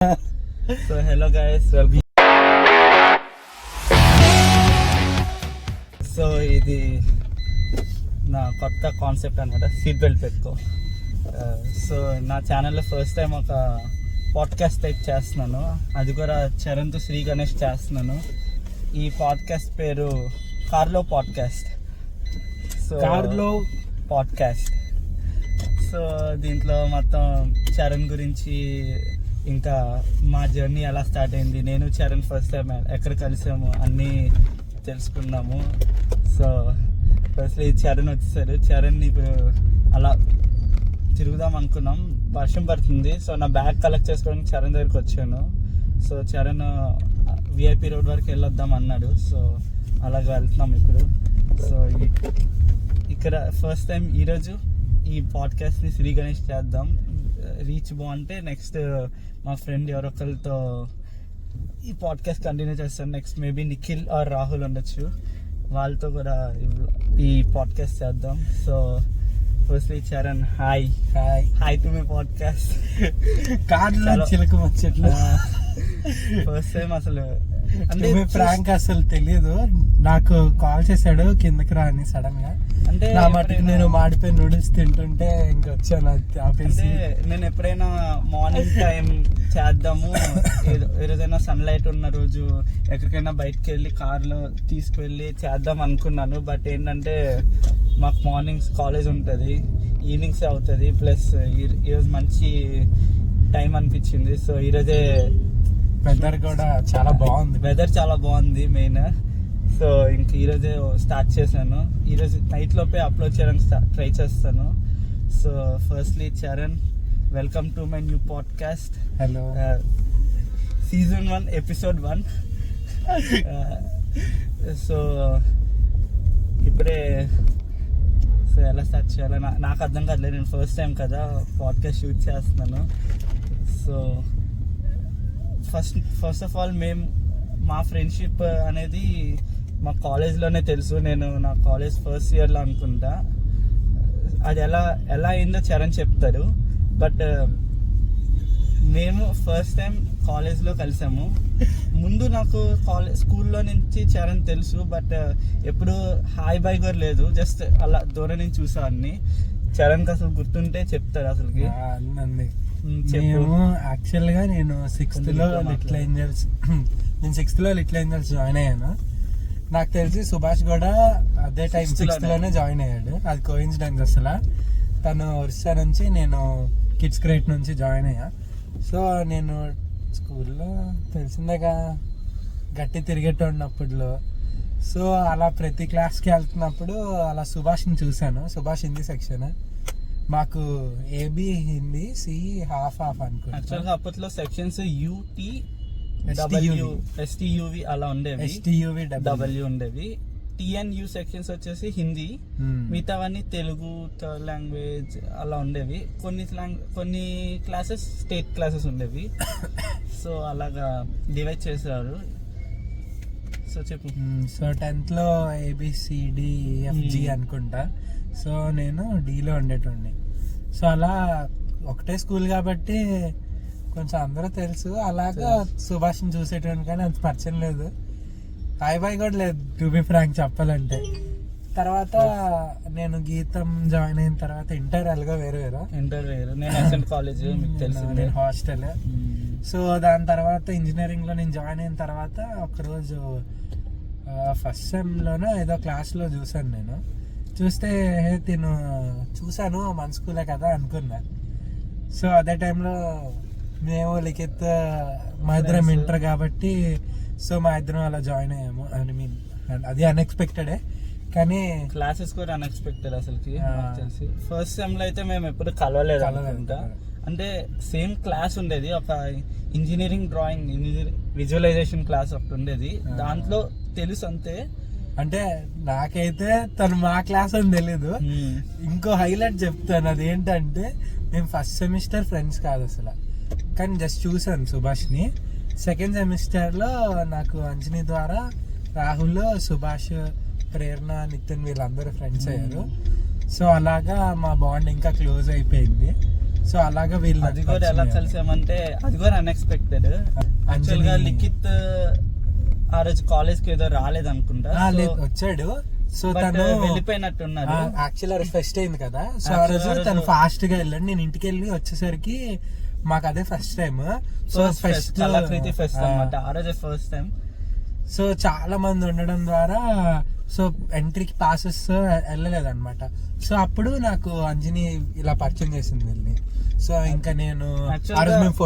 So hello guys, welcome. So ఇది నా కొత్త కాన్సెప్ట్ అనమాట, సీట్ బెల్ట్ పెట్టుకో. సో నా ఛానల్లో ఫస్ట్ టైం ఒక పాడ్కాస్ట్ టైప్ చేస్తున్నాను, అది కూడా చరణ్తో శ్రీ గణేష్ చేస్తున్నాను. ఈ పాడ్కాస్ట్ పేరు కార్లో పాడ్కాస్ట్. సో కార్లో పాడ్కాస్ట్. సో దీంట్లో మొత్తం చరణ్ గురించి, ఇంకా మా జర్నీ ఎలా స్టార్ట్ అయింది, నేను చరణ్ ఫస్ట్ టైం ఎక్కడ కలిసాము అన్నీ తెలుసుకున్నాము. సో ఫస్ట్లీ చరణ్ వచ్చేసారు. చరణ్ ఇప్పుడు అలా తిరుగుదాం అనుకున్నాం, వర్షం పడుతుంది. సో నా బ్యాగ్ కలెక్ట్ చేసుకోవడానికి చరణ్ దగ్గరికి వచ్చాను. సో చరణ్ విఐపి రోడ్ వరకు వెళ్ళొద్దాం అన్నాడు. సో అలాగే వెళ్తున్నాం ఇప్పుడు. సో ఇక్కడ ఫస్ట్ టైం ఈరోజు ఈ పాడ్కాస్ట్ని శ్రీ గణేష్ చేద్దాం. రీచ్ బాగుంటే నెక్స్ట్ మా ఫ్రెండ్ ఎవరొకరితో ఈ పాడ్కాస్ట్ కంటిన్యూ చేస్తాను. Next maybe Nikhil or Rahul ఉండొచ్చు, వాళ్ళతో కూడా ఈ పాడ్కాస్ట్ చేద్దాం. So firstly Charan, hi hi hi to my podcast. కార్లో చిలక వచ్చేట్లు ఫస్ట్ టైం అసలు అంటే ఫ్రాంక్ అసలు తెలియదు. నాకు కాల్ చేశాడు కిందకి రా అని సడన్ గా. అంటే నా మటుకు నేను మాడిపోయి నూడిల్స్ తింటుంటే ఇంకొచ్చాను ఆపేసి. అంటే నేను ఎప్పుడైనా మార్నింగ్ టైం చేద్దాము, ఏదైనా సన్లైట్ ఉన్న రోజు ఎక్కడికైనా బయటకు వెళ్ళి కార్లో తీసుకువెళ్ళి చేద్దాం అనుకున్నాను. బట్ ఏంటంటే మాకు మార్నింగ్స్ కాలేజ్ ఉంటుంది, ఈవినింగ్స్ అవుతుంది. ప్లస్ ఈరోజు మంచి టైం అనిపించింది. సో ఈరోజే వెదర్ కూడా చాలా బాగుంది. వెదర్ చాలా బాగుంది మెయిన్. సో ఇంక ఈరోజే స్టార్ట్ చేశాను. ఈరోజు నైట్ లోపే అప్లోడ్ చేయడానికి ట్రై చేస్తాను. So firstly Charan, welcome to my new podcast. Hello, season 1 episode 1. So ఇప్పుడే సో ఎలా స్టార్ట్ చేయాలో నాకు అర్థం కాదులే, నేను ఫస్ట్ టైం కదా పాడ్కాస్ట్ షూట్ చేస్తున్నాను. సో ఫస్ట్ ఆఫ్ ఆల్ మా ఫ్రెండ్షిప్ అనేది మా కాలేజ్లోనే తెలుసు. నేను నా కాలేజ్ ఫస్ట్ ఇయర్లో అనుకుంటా. అది ఎలా అయిందో చరణ్ చెప్తారు. బట్ మేము ఫస్ట్ టైం కాలేజ్లో కలిసాము. ముందు నాకు స్కూల్లో నుంచి చరణ్ తెలుసు, బట్ ఎప్పుడు హాయ్ బై కూడా లేదు. జస్ట్ అలా దూరం నుంచి చూసా అన్ని. చరణ్కి అసలు గుర్తుంటే చెప్తారు అసలుకి. మేము యాక్చువల్ గా నేను సిక్స్త్ లో లిటిల్ ఏంజల్స్ జాయిన్ అయ్యాను. నాకు తెలిసి సుభాష్ కూడా అదే టైం సిక్స్త్ లోనే జాయిన్ అయ్యాడు. అది కోఇన్సిడెన్స్ అసలు. తను ఒరిస్సా నుంచి, నేను కిడ్స్ క్రేట్ నుంచి జాయిన్ అయ్యా. సో నేను స్కూల్లో తెలిసిందేగా గట్టి తిరిగేటోడినప్పుడులో. సో అలా ప్రతి క్లాస్కి వెళ్తున్నప్పుడు అలా సుభాష్ని చూశాను. సుభాష్ హిందీ సెక్షన్, మాకు ఏబి హిందీ, సి హాఫ్ అనుకుంటా. యాక్చువల్గా అప్పట్లో సెక్షన్స్ యూటీ ఎస్టీయూవి అలా ఉండేవి, ఎస్టీయూవి డబ్ల్యూ ఉండేవి. టిఎన్యూ సెక్షన్స్ వచ్చేసి హిందీ, మిగతావన్నీ తెలుగు, థర్డ్ లాంగ్వేజ్ అలా ఉండేవి. కొన్ని క్లాసెస్ స్టేట్ క్లాసెస్ ఉండేవి. సో అలాగా డివైడ్ చేశారు. సో చెప్పు. సో 10th లో ABCDEFG అనుకుంటా. సో నేను డీలో ఉండేటోడిని. సో అలా ఒకటే స్కూల్ కాబట్టి కొంచెం అందరూ తెలుసు. అలాగా సుభాష్ని చూసేటోడిని, కానీ అంత పరిచయం లేదు. హాయ్ బాయ్ కూడా లేదు, టు బి ఫ్రాంక్ చెప్పాలంటే. తర్వాత నేను గీతం జాయిన్ అయిన తర్వాత ఇంటర్ ఎలాగో వేరు. నేను ఎస్ఎన్ కాలేజ్, మీకు తెలుసు, నేను హాస్టల్. సో దాని తర్వాత ఇంజనీరింగ్ లో నేను జాయిన్ అయిన తర్వాత ఒకరోజు ఫస్ట్ సెమ్లోనో ఏదో క్లాస్లో చూసాను. నేను చూస్తే తిను చూసాను, మన స్కూలే కదా అనుకున్నా. సో అదే టైంలో మేము లిఖిత్ మా ఇద్దరం ఇంటర్ కాబట్టి, సో మా ఇద్దరం అలా జాయిన్ అయ్యాము. అది అన్ఎక్స్పెక్టెడే, కానీ క్లాసెస్ కూడా అన్ఎక్స్పెక్టెడ్ అసలుకి. తెలిసి ఫస్ట్ సెమ్ లో అయితే మేము ఎప్పుడు కలవలేదు అనుకుంటా. అంటే సేమ్ క్లాస్ ఉండేది, ఒక ఇంజనీరింగ్ విజువలైజేషన్ క్లాస్ ఒకటి ఉండేది. దాంట్లో తెలుసు అంతే. అంటే నాకైతే తను మా క్లాస్ అని తెలీదు. ఇంకో హైలైట్ చెప్తాను, అదేంటంటే మేము ఫస్ట్ సెమిస్టర్ ఫ్రెండ్స్ కాదు అసలు, కానీ జస్ట్ చూసాను సుభాష్ని. సెకండ్ సెమిస్టర్లో నాకు అంజనీ ద్వారా రాహుల్, సుభాష్, ప్రేరణ, నితిన్ వీళ్ళందరూ ఫ్రెండ్స్ అయ్యారు. సో అలాగా మా బాండ్ ఇంకా క్లోజ్ అయిపోయింది. సో అలాగా వీళ్ళు అది కూడా ఎలా కలిసామంటే అది కూడా అన్ఎక్స్పెక్టెడ్. యాక్చువల్ గా లిఖిత్ ఆ రోజు కాలేజ్ కి ఏదో రాలేదు అనుకుంటా, వచ్చాడు. సో But తను వెళ్ళిపోయినట్టున్నారు. యాక్చువల్ ఆ రోజు ఫెస్ట్ అయింది కదా, సో ఆ రోజు తను ఫాస్ట్ గా వెళ్ళాడు. నేను ఇంటికి వెళ్ళి వచ్చేసరికి మాకు అదే first time. So fest Kalakriti fest అన్నమాట, ఆ రోజే ఫస్ట్ టైం. సో చాలా మంది ఉండడం ద్వారా సో ఎంట్రీకి పాసెస్ వెళ్ళలేదు అనమాట. సో అప్పుడు నాకు అంజని ఇలా పరిచయం చేసింది వెళ్ళి. సో ఇంకా నేను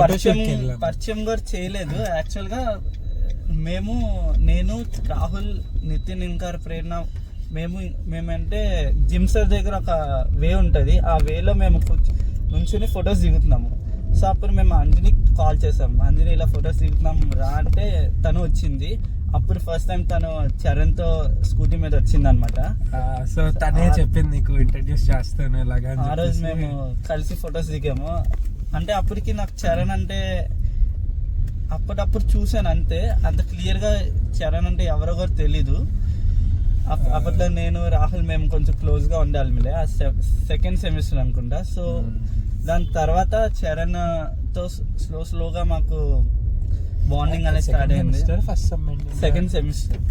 పరిచయం కూడా చేయలేదు. యాక్చువల్ గా నేను రాహుల్, నితిన్, ఇంకా ప్రేరణ మేమంటే జిమ్ సార్ దగ్గర ఒక వే ఉంటది, ఆ వేలో మేము నుంచుని ఫొటోస్ దిగుతున్నాము. సో అప్పుడు మేము అంజని కాల్ చేసాము, అంజని ఇలా ఫొటోస్ దిగుతున్నాం రా అంటే తను వచ్చింది. అప్పుడు ఫస్ట్ టైం తను చరణ్ తో స్కూటీ మీద వచ్చింది అనమాట. సో తనే చెప్పింది నీకు ఇంట్రడ్యూస్ చేస్తాను ఇలాగా. ఆ రోజు మేము కలిసి ఫొటోస్ దిగాము. అంటే అప్పటికి నాకు చరణ్ అంటే అప్పుడప్పుడు చూసాను అంతే, అంత క్లియర్ గా చరణ్ అంటే ఎవరో కూడా తెలీదు. అప్పట్లో నేను రాహుల్ మేము కొంచెం క్లోజ్ గా ఉండాలి, ఆ సెకండ్ సెమిస్టర్ అనుకుంటా. సో దాని తర్వాత చరణ్ తో స్లోగా మాకు బాండింగ్ అనేది స్టార్ట్ అయింది. Second semester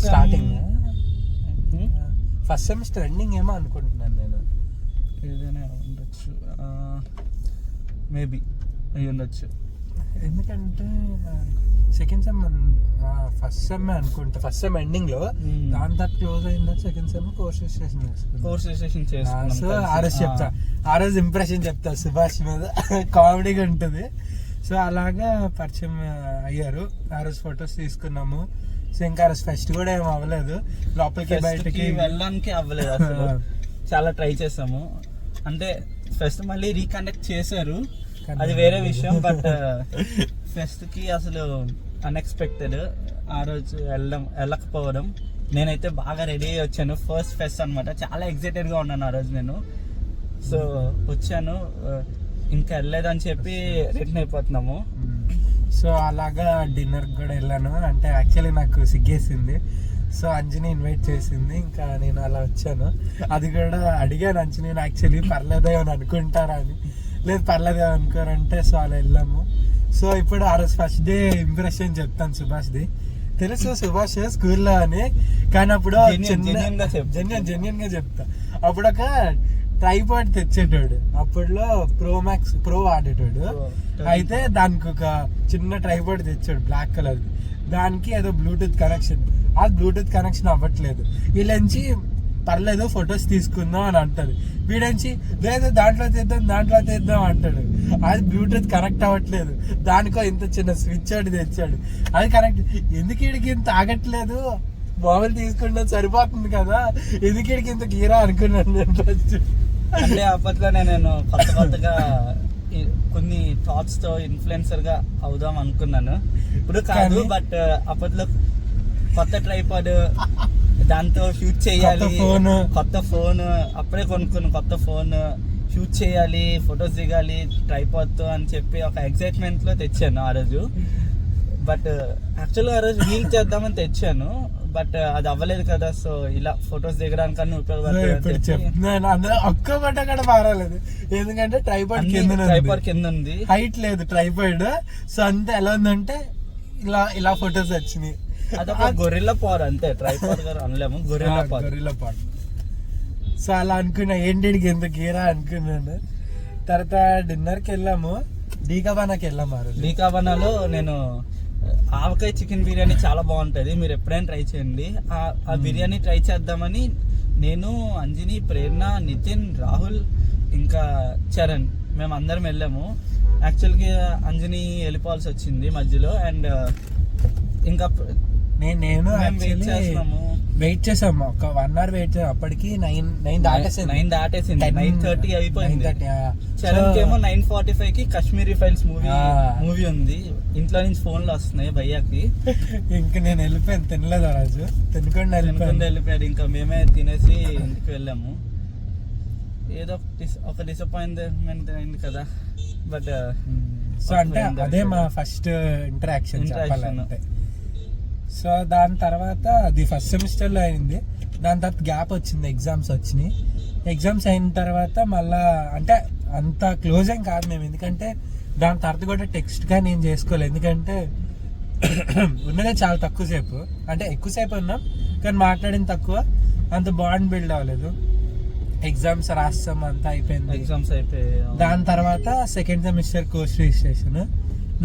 starting, first semester ending ఏమో అనుకుంటున్నాను నేను. ఏదైనా ఉండొచ్చు, మేబీ అయ్యి ఉండొచ్చు. ఎందుకంటే సెకండ్ సెమ్ ఫస్ట్ సెమ్ అనుకుంటా, ఫస్ట్ సెమ్ ఎండింగ్ లో దాని తర్వాత క్లోజ్ అయిందా సెకండ్ సెమ్ కోర్స్ రిజిస్ట్రేషన్ చేసుకున్నాం. సో ఆ రోజు చెప్తా, ఆ రోజు ఇంప్రెషన్ చెప్తా సుభాష్ మీద, కామెడీగా ఉంటుంది. సో అలాగా పరిచయం అయ్యారు. ఆ రోజు ఫొటోస్ తీసుకున్నాము. సో ఇంకా ఆ రోజు ఫెస్ట్ కూడా ఏం అవ్వలేదు, లోపలికి బయటకి వెళ్ళడానికి అవ్వలేదు అసలు. చాలా ట్రై చేసాము, అంటే ఫెస్ట్ మళ్ళీ రీకండక్ట్ చేశారు, అది వేరే విషయం. బట్ ఫెస్ట్ కి అసలు అన్ఎక్స్పెక్టెడ్ ఆ రోజు వెళ్ళకపోవడం. నేనైతే బాగా రెడీ అయ్యి వచ్చాను, ఫస్ట్ ఫెస్ట్ అనమాట, చాలా ఎక్సైటెడ్ గా ఉన్నాను ఆ రోజు నేను. సో వచ్చాను, ఇంకా వెళ్ళలేదని చెప్పి రిటర్న్ అయిపోతున్నాము. సో అలాగా డిన్నర్ కూడా వెళ్ళాను. అంటే యాక్చువల్లీ నాకు సిగ్గేసింది, సో అంజని ఇన్వైట్ చేసింది, ఇంకా నేను అలా వచ్చాను. అది కూడా అడిగాను అంజని యాక్చువల్లీ పర్లేదే అని అనుకుంటారా అని. లేదు పర్లేదు అనుకోరంటే, సో అలా వెళ్ళాము. సో ఇప్పుడు ఆ రోజు ఫస్ట్ డే ఇంప్రెషన్ చెప్తాను సుభాష్ది. తెలుసు సుభాష్ స్కూల్లో అని, కానీ అప్పుడు జెన్యున్ గా చెప్తా. అప్పుడు ఒక ట్రైపాడ్ తెచ్చేటోడు, అప్పుడులో ప్రో వాడేటోడు. అయితే దానికి ఒక చిన్న ట్రైపాడ్ తెచ్చాడు బ్లాక్ కలర్, దానికి ఏదో బ్లూటూత్ కనెక్షన్, ఆ బ్లూటూత్ కనెక్షన్ అవ్వట్లేదు. వీళ్ళంచి పర్లేదు ఫొటోస్ తీసుకుందాం అని అంటారు, వీడంచి లేదు దాంట్లో తీద్దాం అంటాడు. అది బ్లూటూత్ కనెక్ట్ అవ్వట్లేదు, దానికో ఇంత చిన్న స్విచ్ ఒకటి తెచ్చాడు, అది కనెక్ట్. ఎందుకు వీడికి ఇంత ఆగట్లేదు, మొబైల్ తీసుకుంటే సరిపోతుంది కదా, ఎందుకు వీడికి ఇంత గీరా అనుకున్నాను నేను ఫస్ట్. అంటే అప్పట్లో నేను కొత్తగా కొన్ని థాట్స్ తో ఇన్ఫ్లుయెన్సర్ గా అవుదాం అనుకున్నాను, ఇప్పుడు కాదు. బట్ అప్పట్లో కొత్త ట్రైపాడ్, దాంతో షూట్ చేయాలి, కొత్త ఫోన్ అప్పుడే కొనుక్కున్న కొత్త ఫోన్, షూట్ చేయాలి, ఫొటోస్ దిగాలి ట్రైపాడ్ తో అని చెప్పి ఒక ఎక్సైట్మెంట్ లో తెచ్చాను ఆ రోజు. బట్ యాక్చువల్గా ఆ రోజు రీల్ చేద్దామని తెచ్చాను, బట్ అది అవ్వలేదు కదా. సో ఇలా ఫొటోస్ దిగడానికన్నా ఉపయోగపడుతుంది. ఒక్క బట్ట కూడా మారలేదు, ఎందుకంటే ట్రైపాడ్ కింద ఉంది, హైట్ లేదు ట్రైపాడ్. సో అంతే ఎలా ఉందంటే ఇలా ఫొటోస్ వచ్చినాయి. అదొక గొరిల్లా పాడ్ అంతే, ట్రైపాడ్ గారు అనలేము, గొరిల్లా పాడ్. సో అలా అనుకున్నా, ఏంటికి ఎంత గీరా అనుకున్నాను. తర్వాత డిన్నర్కి వెళ్ళాము, డీకాబానాకి వెళ్ళాము. ఆ రోజు డీకాబానాలో నేను ఆవకాయ చికెన్ బిర్యానీ చాలా బాగుంటుంది, మీరు ఎప్పుడైనా ట్రై చేయండి. ఆ బిర్యానీ ట్రై చేద్దామని నేను, అంజని, ప్రేరణ, నితిన్, రాహుల్ ఇంకా చరణ్ మేము అందరం వెళ్ళాము. యాక్చువల్గా అంజని వెళ్ళిపోవాల్సి వచ్చింది మధ్యలో, అండ్ ఇంకా నేను వెయిట్ చేసాము, ఒక 1 hour వెయిట్ చేసాము. అప్పటికి 9 దాటేసింది, 9:30 అయిపోయింది. చరణ్ ఏమో 9:45 కి కాశ్మీరీ ఫైల్స్ మూవీ ఉంది, ఇంట్లో నుంచి ఫోన్లు వస్తున్నాయి భయ్యాకి. ఇంకా నేను వెళ్ళిపోయాను, తినలేదు ఆ రోజు, తినకుండా వెళ్ళిపోయాడు. ఇంకా మేమే తినేసి ఇంటికి వెళ్ళాము. ఏదో ఒక డిసప్పాయింట్మెంట్ అయింది కదా, బట్ సో అంటే అదే మా ఫస్ట్ ఇంటరాక్షన్. సో దాని తర్వాత అది ఫస్ట్ సెమిస్టర్లో అయింది. దాని తర్వాత గ్యాప్ వచ్చింది, ఎగ్జామ్స్ వచ్చినాయి. ఎగ్జామ్స్ అయిన తర్వాత మళ్ళా అంటే అంత క్లోజ్ ఏం కాదు మేము, ఎందుకంటే దాని తర్వాత కూడా టెక్స్ట్ గా నేను చేసుకోలేదు, ఎందుకంటే ఉన్నదే చాలా తక్కువ సేపు, అంటే ఎక్కువసేపు ఉన్నాం కానీ మాట్లాడిన తక్కువ, అంత బాండ్ బిల్డ్ అవ్వలేదు. ఎగ్జామ్స్ రాస్తాం అంతా అయిపోయింది, ఎగ్జామ్స్ అయిపోయి దాని తర్వాత సెకండ్ సెమిస్టర్ కోర్స్ రిజిస్ట్రేషన్.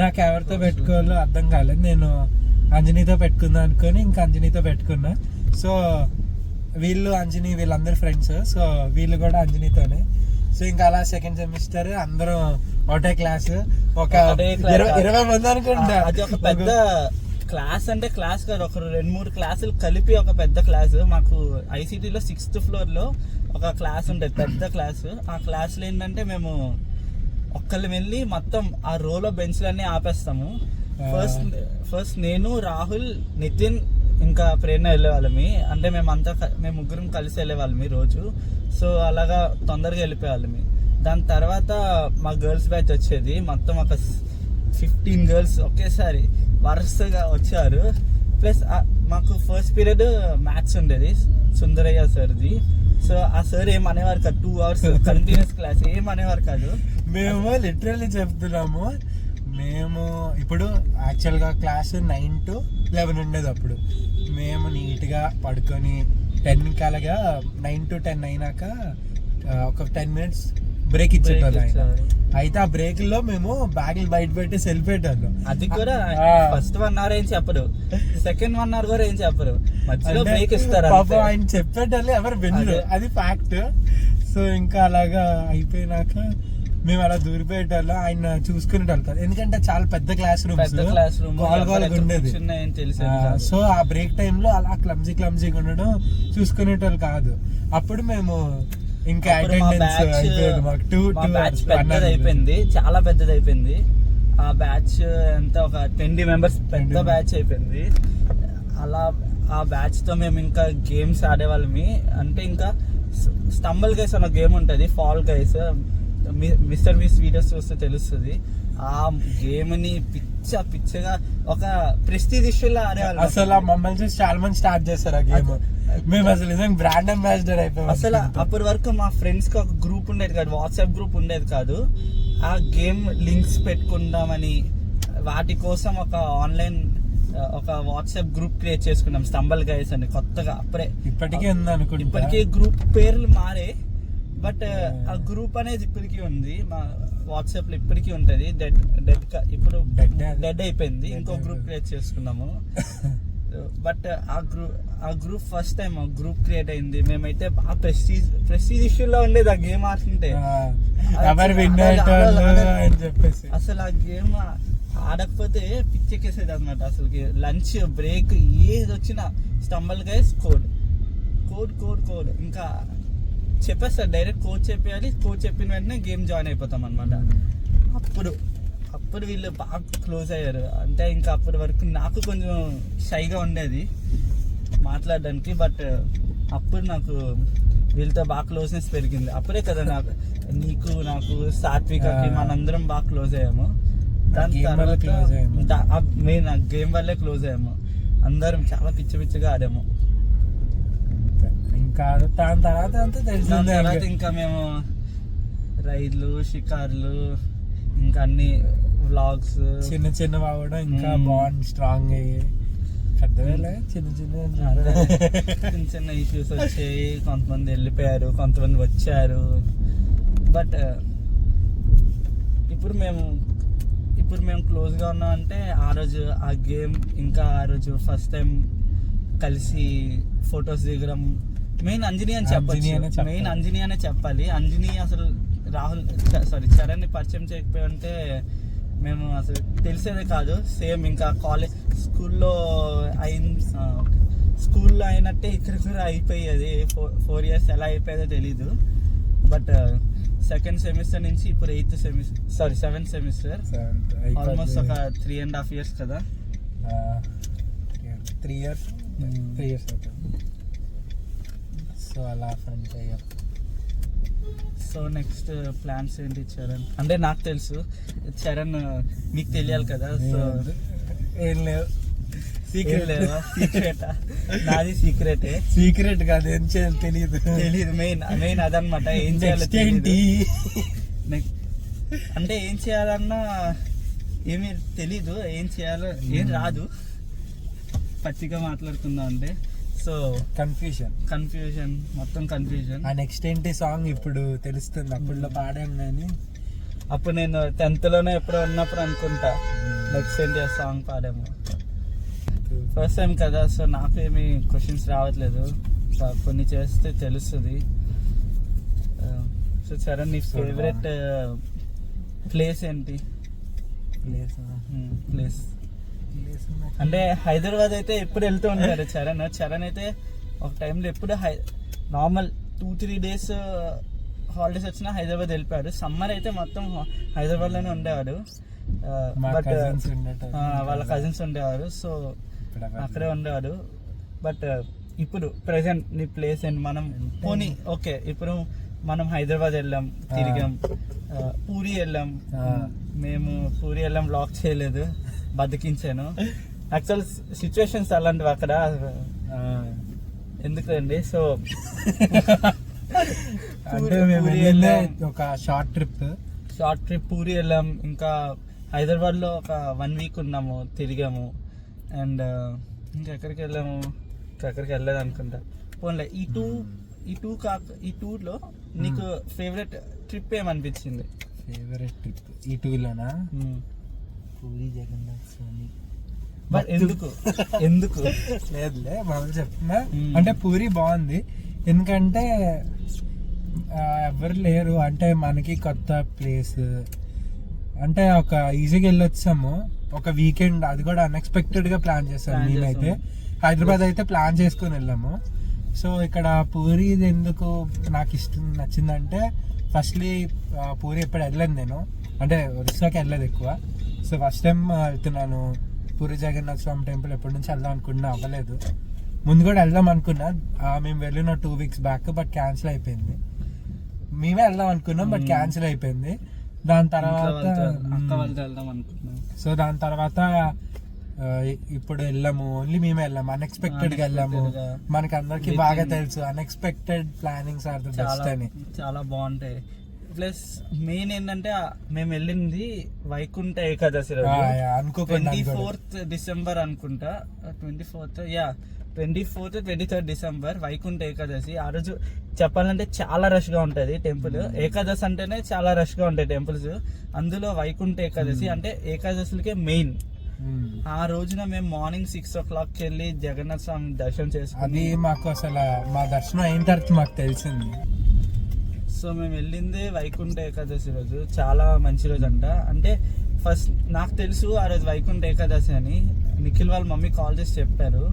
నాకు ఎవరితో పెట్టుకోవాలో అర్థం కాలేదు, నేను అంజనీతో పెట్టుకుందాం అనుకొని ఇంకా అంజనీతో పెట్టుకున్నా. సో వీళ్ళు అంజనీ వీళ్ళందరూ ఫ్రెండ్స్, సో వీళ్ళు కూడా అంజనీతోనే. సో ఇంకా అలా సెకండ్ సెమిస్టర్ అందరం ఒకటే క్లాస్, ఒక 20 మంది అనుకుంటా. అది ఒక పెద్ద క్లాస్, అంటే క్లాస్ కాదు, ఒక 2-3 క్లాసులు కలిపి ఒక పెద్ద క్లాస్. మాకు ఐసీటీలో 6th floor లో ఒక క్లాస్ ఉండేది, పెద్ద క్లాస్. ఆ క్లాస్లో ఏంటంటే మేము ఒక్కళ్ళు వెళ్ళి మొత్తం ఆ రోలో బెంచ్లన్నీ ఆపేస్తాము. ఫస్ట్ నేను, రాహుల్, నితిన్ ఇంకా ప్రేరణ వెళ్ళేవాళ్ళమి. అంటే మేము ముగ్గురం కలిసి వెళ్ళేవాళ్ళమి రోజు. సో అలాగా తొందరగా వెళ్ళిపోయేవాళ్ళమి. దాని తర్వాత మా గర్ల్స్ బ్యాచ్ వచ్చేది, మొత్తం ఒక 15 గర్ల్స్ ఒకేసారి వరుసగా వచ్చారు. ప్లస్ మాకు ఫస్ట్ పీరియడ్ మ్యాథ్స్ ఉండేది సుందరయ్య సార్ది. సో ఆ సార్ ఏమనేవారు కాదు, 2 hours కంటిన్యూస్ క్లాస్ ఏమనేవారు కాదు. మేము లిటరల్లీ చెప్తున్నాము, మేము ఇప్పుడు యాక్చువల్గా క్లాస్ 9 to 11 ఉండేది. అప్పుడు మేము నీట్గా పడుకొని 10 కాలగా 9 to 10 అయినాక ఒక 10 minutes బ్రేక్ ఇచ్చేటోళ్ళు ఆయన. అయితే ఆ బ్రేక్ లో మేము బ్యాగులు బయట పెట్టేసి వెళ్ళిపోయేటోళ్ళు. అది కూడా ఫస్ట్ 1 hour ఏం చెప్పరు, సెకండ్ 1 hour కూడా ఏం చెప్పరు, మధ్యలో బ్రేక్ ఇస్తారు. పాపం ఆయన చెప్పేటోళ్ళు ఎవరు వినరు, అది ఫ్యాక్ట్. సో ఇంకా అలాగా అయిపోయినాక మేము అలా దూరిపోయేటోళ్ళు, ఆయన చూసుకునేటోళ్ళు కాదు, ఎందుకంటే చాలా పెద్ద క్లాస్ రూమ్ ఉండేది. సో ఆ బ్రేక్ టైంలో అలా క్లమ్జీగా ఉండడం చూసుకునేటోళ్ళు కాదు. అప్పుడు మేము ఇంకా పెద్దది అయిపోయింది, చాలా పెద్దది అయిపోయింది. ఆ బ్యాచ్ అంతా ఒక 20 members పెద్ద బ్యాచ్ అయిపోయింది. అలా ఆ బ్యాచ్ తో మేము ఇంకా గేమ్స్ ఆడేవాళ్ళమి. అంటే ఇంకా స్టంబల్ గైస్ అన్న గేమ్ ఉంటుంది, fall guys, mister beast videos చూస్తే తెలుస్తుంది. ఆ గేమ్ ని పిచ్చగా ఒక ప్రెస్టీజ్ ఇష్యూలో ఆడేవాళ్ళం. అసలు మమ్మల్ని చూసి చాలా మంది స్టార్ట్ చేస్తారు ఆ గేమ్. మేము అసలు నిజంగా బ్రాండ్ అంబాసిడర్ అయిపోయాం. అసలు అప్పటి వరకు మా ఫ్రెండ్స్ కి ఒక గ్రూప్ ఉండేది కాదు, వాట్సాప్ గ్రూప్ ఉండేది కాదు. ఆ గేమ్ లింక్స్ పెట్టుకుందామని వాటి కోసం ఒక ఆన్లైన్ ఒక వాట్సాప్ గ్రూప్ క్రియేట్ చేసుకున్నాం, స్టంబల్ గైస్ అని కొత్తగా. అప్పుడే ఇప్పటికీ ఉంది అనుకుంటా, ఇప్పటికీ గ్రూప్ పేర్లు మారే, బట్ ఆ గ్రూప్ అనేది ఇప్పటికీ ఉంది. మా వాట్సాప్ లో ఇప్పటికీ ఉంటది. ఇప్పుడు డెడ్ అయిపోయింది. ఇంకో గ్రూప్ క్రియేట్ చేసుకున్నాము. బట్ ఆ group first time group create అయింది. మేమైతే ఆ ప్రెస్టీజ్ ఇష్యూలో ఉండేది ఆ గేమ్ ఆడుతుంటే. అసలు ఆ గేమ్ ఆడకపోతే పిచ్చెక్కేసేది అనమాట. అసలు లంచ్ బ్రేక్ ఏది వచ్చినా స్టంబల్ గైస్ కోడ్ ఇంకా చెప్పేస్తారు, డైరెక్ట్ కోచ్ చెప్పేయాలి. కోచ్ చెప్పిన వెంటనే గేమ్ జాయిన్ అయిపోతాం అనమాట. అప్పుడు వీళ్ళు బాగా క్లోజ్ అయ్యారు. అంటే ఇంకా అప్పటి వరకు నాకు కొంచెం షైగా ఉండేది మాట్లాడడానికి, బట్ అప్పుడు నాకు వీళ్ళతో బాగా క్లోజ్నెస్ పెరిగింది. అప్పుడే కదా నాకు సాత్వికకి మనందరం బాగా క్లోజ్ అయ్యాము. దాని తర్వాత మెయిన్ గేమ్ వల్లే క్లోజ్ అయ్యాము. అందరం చాలా పిచ్చిగా ఆడాము. ఇంకా దాని తర్వాత అంతా తెలిసింది. ఇంకా మేము రైడ్లు, షికార్లు, ఇంకా అన్ని వ్లాగ్స్ చిన్న అవ్వడం, ఇంకా బాండ్ స్ట్రాంగ్ అయ్యి పెద్దవేలే చిన్న ఇష్యూస్ వచ్చాయి. కొంతమంది వెళ్ళిపోయారు, కొంతమంది వచ్చారు. బట్ ఇప్పుడు మేము క్లోజ్గా ఉన్నాం. అంటే ఆ రోజు ఆ గేమ్, ఇంకా ఆ రోజు ఫస్ట్ టైం కలిసి ఫొటోస్ దిగడం. మెయిన్ అంజనీ అని చెప్పచ్చు, మెయిన్ అంజనీ అనే చెప్పాలి. అంజనీ అసలు చరణ్ ని పరిచయం చేయకపోయి ఉంటే మేము అసలు తెలిసేదే కాదు. సేమ్ ఇంకా స్కూల్లో అయినట్టే ఇక్కడ కూడా అయిపోయేది. 4 years ఎలా అయిపోయేదో తెలీదు. బట్ సెకండ్ సెమిస్టర్ నుంచి ఇప్పుడు 7th సెమిస్టర్, ఆల్మోస్ట్ ఒక 3.5 years కదా. 3 years సో అలా ఫ్రెండ్స్ అయ్యాం. సో నెక్స్ట్ ప్లాన్స్ ఏంటి చరణ్? అంటే నాకు తెలుసు, చరణ్ మీకు తెలియాలి కదా. సో ఏం లేవు, సీక్రెట్ లేదా? నాది సీక్రెట్ కాదు, ఏం చేయాలి తెలియదు. మెయిన్ అదనమాట. ఏం చేయాలి అంటే ఏం చేయాలన్నా ఏమీ తెలీదు, ఏం చేయాలో ఏం రాదు, పచ్చిగా మాట్లాడుకుందాం అంటే. సో కన్ఫ్యూజన్ మొత్తం కన్ఫ్యూజన్. ఆ నెక్స్ట్ ఏంటి సాంగ్ ఇప్పుడు తెలుస్తుంది, అప్పుడులో పాడాం కానీ అప్పుడు నేను 10th లోనే ఎప్పుడో ఉన్నప్పుడు అనుకుంటా నెక్స్ట్ ఏంటి ఆ సాంగ్ పాడాము. ఫస్ట్ టైం కదా, సో నాకు ఏమి క్వశ్చన్స్ రావట్లేదు, కొన్ని చేస్తే తెలుస్తుంది. సో చరణ్, నీ ఫేవరెట్ ప్లేస్ ఏంటి? ప్లేస్ అంటే హైదరాబాద్ అయితే ఎప్పుడు వెళ్తూ ఉంటారు చరణ్ అయితే ఒక టైంలో ఎప్పుడు నార్మల్ 2-3 days హాలిడేస్ వచ్చినా హైదరాబాద్ వెళ్ళిపోయాడు. సమ్మర్ అయితే మొత్తం హైదరాబాద్ లోనే ఉండేవాడు. బట్ వాళ్ళ కజిన్స్ ఉండేవారు, సో అక్కడే ఉండేవాడు. బట్ ఇప్పుడు ప్రెసెంట్ నీ ప్లేస్ ఏంటి? మనం పోనీ ఓకే, ఇప్పుడు మనం హైదరాబాద్ వెళ్ళాం, తిరిగాం, పూరి వెళ్ళాం. మేము పూరి వెళ్ళాం, బ్లాక్ చేయలేదు, బతికించాను. యాక్చువల్ సిచ్యువేషన్స్ అలాంటివి అక్కడ, ఎందుకండి. సో అంటే మేము వెళ్ళిందే ఒక షార్ట్ ట్రిప్ పూరి వెళ్ళాం. ఇంకా హైదరాబాద్ లో ఒక 1 week ఉన్నాము, తిరిగాము. అండ్ ఇంకెక్కడికి వెళ్ళాము, ఎక్కడికి వెళ్ళలేదు అనుకుంటా. పోన్లే ఈ టూర్లో నీకు ఫేవరెట్ ట్రిప్ ఏమనిపించింది? ఫేవరెట్ ట్రిప్ ఈ టూర్లోనా? పూరి జగన్నాథ్ స్వామి. బట్ ఎందుకు లేదులే, మామూలు చెప్తున్నా. అంటే పూరి బాగుంది, ఎందుకంటే ఎవరు లేరు, అంటే మనకి కొత్త ప్లేస్, అంటే ఒక ఈజీగా వెళ్ళొచ్చాము. ఒక వీకెండ్, అది కూడా అన్ఎక్స్పెక్టెడ్ గా ప్లాన్ చేసాము. మేమైతే హైదరాబాద్ అయితే ప్లాన్ చేసుకుని వెళ్ళాము. సో ఇక్కడ పూరి ఎందుకు నాకు నచ్చిందంటే, ఫస్ట్లీ పూరి ఎప్పుడు వెళ్ళలేదు నేను, అంటే ఒరిస్సాకి వెళ్ళలేదు ఎక్కువ. సో ఫస్ట్ టైం వెళ్తున్నాను పూరి జగన్నాథ్ స్వామి టెంపుల్. ఎప్పటి నుంచి వెళ్దాం అనుకున్నా, అవ్వలేదు. ముందు కూడా వెళ్దాం అనుకున్నా, మేము వెళ్ళిన 2 weeks బ్యాక్, బట్ క్యాన్సిల్ అయిపోయింది. మేమే వెళ్దాం అనుకున్నాం, బట్ క్యాన్సిల్ అయిపోయింది. దాని తర్వాత సో దాని తర్వాత ఇప్పుడు వెళ్ళాము, ఓన్లీ మేమే వెళ్ళాము, అన్ఎక్స్పెక్టెడ్ గా వెళ్ళాము. మనకి అందరికి బాగా తెలుసు, unexpected plannings are the best అని. చాలా బాగుంటాయి. ప్లస్ మెయిన్ ఏంటంటే మేము వెళ్ళింది వైకుంఠ ఏకాదశి రోజు, 24th December అనుకుంటా. 24th 23rd December Vaikuntha Ekadashi. ఆ రోజు చెప్పాలంటే చాలా రష్ గా ఉంటది టెంపుల్. ఏకాదశి అంటేనే చాలా రష్ గా ఉంటాయి టెంపుల్స్, అందులో వైకుంఠ ఏకాదశి అంటే ఏకాదశులకే మెయిన్. ఆ రోజున మేము మార్నింగ్ 6 o'clock వెళ్ళి జగన్నాథ్ స్వామి దర్శనం చేసుకుని, అది మాకు అసలు మా దర్శనం అయిన తర్వాత మాకు తెలిసింది. సో మేము వెళ్ళింది వైకుంఠ ఏకాదశి రోజు, చాలా మంచి రోజు అంట. అంటే ఫస్ట్ నాకు తెలుసు ఆ రోజు వైకుంఠ ఏకాదశి అని, నిఖిల్ వాళ్ళ మమ్మీ కాల్ చేసి చెప్పారు.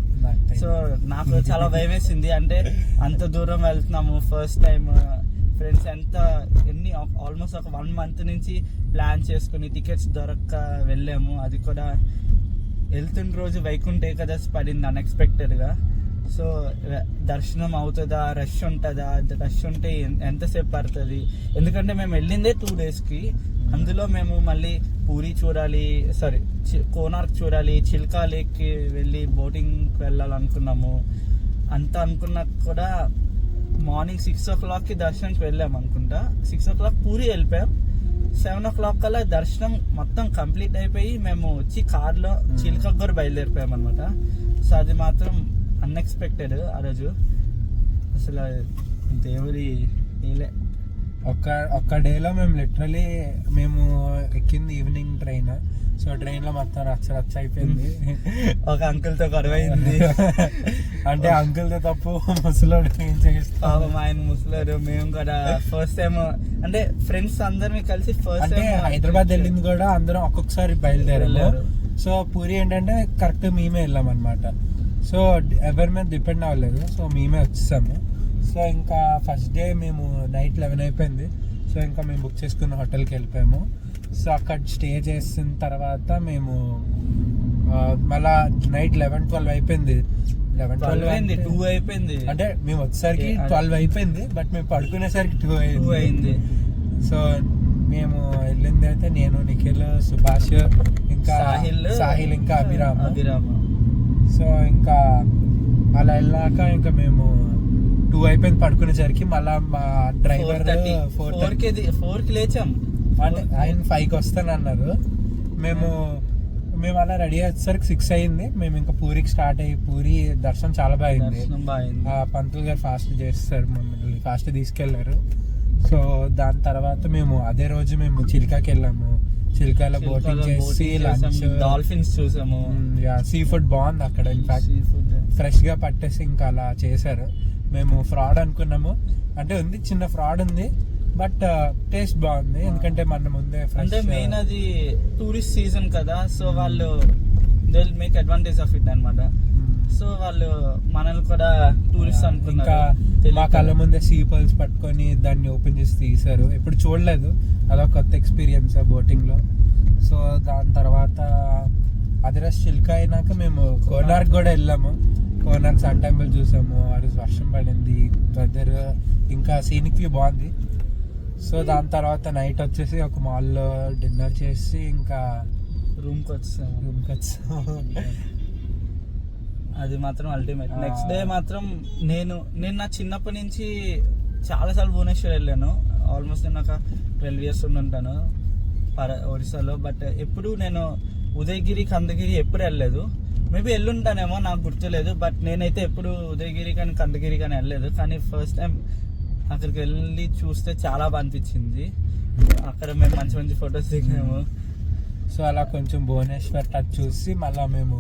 సో నాకు చాలా భయం వేసింది, అంటే అంత దూరం వెళ్తున్నాము, ఫస్ట్ టైం. ఫ్రెండ్స్ ఆల్మోస్ట్ ఒక 1 month నుంచి ప్లాన్ చేసుకుని టికెట్స్ దొరక్క వెళ్ళాము. అది కూడా వెళ్తున్న రోజు వైకుంఠ ఏకాదశి పడింది అన్ఎక్స్పెక్టెడ్గా. సో దర్శనం అవుతుందా, రష్ ఉంటుందా, రష్ ఉంటే ఎంతసేపు పడుతుంది? ఎందుకంటే మేము వెళ్ళిందే 2 daysకి, అందులో మేము మళ్ళీ పూరి చూడాలి, కోనార్క్ చూడాలి, చిల్కా లేక్కి వెళ్ళి బోటింగ్కి వెళ్ళాలనుకున్నాము. అంతా అనుకున్నా కూడా మార్నింగ్ 6 o'clockకి దర్శనంకి వెళ్ళాము అనుకుంటా. 6 o'clock పూరి వెళ్ళిపోయాం. 7 o'clock కల్లా దర్శనం మొత్తం కంప్లీట్ అయిపోయి మేము వచ్చి కార్లో చిల్కా కూడా బయలుదేరిపోయాం అనమాట. సో అది మాత్రం అన్ఎక్స్పెక్టెడ్ ఆ రోజు, అసలు దేవుడి నీలే. ఒక్క డేలో మేము లిటరలీ మేము ఎక్కింది ఈవినింగ్ ట్రైన్. సో ట్రైన్ లో మొత్తం రచ్చ అయిపోయింది. ఒక అంకుల్ తో గొడవైంది. అంటే అంకుల్ తో తప్పు, ముసలోడు ఏం చేస్తాం, ఆయన ముసలోడు. మేము కూడా ఫస్ట్ టైం అంటే ఫ్రెండ్స్ అందరం కలిసి ఫస్ట్ టైం హైదరాబాద్ వెళ్ళింది కూడా అందరం ఒక్కొక్కసారి బయలుదేరారు. సో పూరి ఏంటంటే కరెక్ట్ మేమే వెళ్ళాం అనమాట. సో ఎవరి మీద డిపెండ్ అవ్వలేదు, సో మేమే వచ్చేసాము. సో ఇంకా ఫస్ట్ డే మేము నైట్ 11 అయిపోయింది. సో ఇంకా మేము బుక్ చేసుకున్న హోటల్కి వెళ్ళిపోయాము. సో అక్కడ స్టే చేసిన తర్వాత మేము మళ్ళా నైట్ 11-12 అయిపోయింది. 2 అయిపోయింది, అంటే మేము వచ్చేసరికి 12 అయిపోయింది, బట్ మేము పడుకునేసరికి 2 అయింది. సో మేము వెళ్ళింది అయితే నేను, నిఖిల్, సుభాష్, ఇంకా సాహిల్, ఇంకా అభిరామ్. సో ఇంకా అలా వెళ్ళాక ఇంకా మేము 2 అయిపోయింది పడుకునేసరికి. మళ్ళా మా డ్రైవర్ 4కి లేచాం. అంటే ఆయన 5కి వస్తానన్నారు. మేము అలా రెడీ అయ్యేసరికి 6 అయింది. మేము ఇంకా పూరికి స్టార్ట్ అయ్యి పూరి దర్శనం చాలా బాగుంది. పంతులు గారు ఫాస్ట్ చేస్తారు, మమ్మల్ని ఫాస్ట్ తీసుకెళ్లారు. సో దాని తర్వాత మేము అదే రోజు మేము చిల్కాకి వెళ్ళాము. చిల్కాలో బోటింగ్ చేసి లంచ్, డాల్ఫిన్స్ చూసాము. సీ ఫుడ్ బాగుంది అక్కడ. ఇన్ఫాక్ట్ ఫ్రెష్ గా పట్టేసి ఇంకా అలా చేశారు. మేము ఫ్రాడ్ అనుకున్నాము, అంటే ఉంది చిన్న ఫ్రాడ్ ఉంది, బట్ టేస్ట్ బాగుంది. ఎందుకంటే మన ముందే అంటే మెయిన్ అది టూరిస్ట్ సీజన్ కదా, సో వాళ్ళు they will make advantage of it అన్నమాట. సో వాళ్ళు మనల్ని కూడా టూరిస్ట్ అనుకున్నారు. ఇంకా మా కళ్ళ ముందే సీ పర్ల్స్ పట్టుకొని దాన్ని ఓపెన్ చేసి తీశారు. ఎప్పుడు చూడలేదు, అదొక కొత్త ఎక్స్పీరియన్స్ బోటింగ్ లో. సో దాని తర్వాత అదే చిల్కా అయినాక మేము కోనార్క్ కూడా వెళ్ళాము. కోనార్క్ సన్ టెంపుల్ చూసాము. ఆ రోజు వర్షం పడింది, వెదర్ ఇంకా సీనిక్ వ్యూ బాగుంది. సో దాని తర్వాత నైట్ వచ్చేసి ఒక మాల్లో డిన్నర్ చేసి ఇంకా రూమ్కి వచ్చాము. అది మాత్రం అల్టిమేట్. నెక్స్ట్ డే మాత్రం నేను నా చిన్నప్పటి నుంచి చాలాసార్లు భువనేశ్వర్ వెళ్ళాను. ఆల్మోస్ట్ నేను ఒక 12 years ఉంటాను ఒరిస్సాలో. బట్ ఎప్పుడు నేను ఉదయగిరి, కందగిరి ఎప్పుడు వెళ్ళలేదు. మేబీ వెళ్ళుంటానేమో, నాకు గుర్తులేదు. బట్ నేనైతే ఎప్పుడు ఉదయగిరి కానీ కందగిరి కానీ వెళ్ళలేదు. కానీ ఫస్ట్ టైం అక్కడికి వెళ్ళి చూస్తే చాలా బాగా అనిపించింది. అక్కడ మేము మంచి మంచి ఫొటోస్ దిగాము. సో అలా కొంచెం భువనేశ్వర్ టచ్ చూసి మళ్ళీ మేము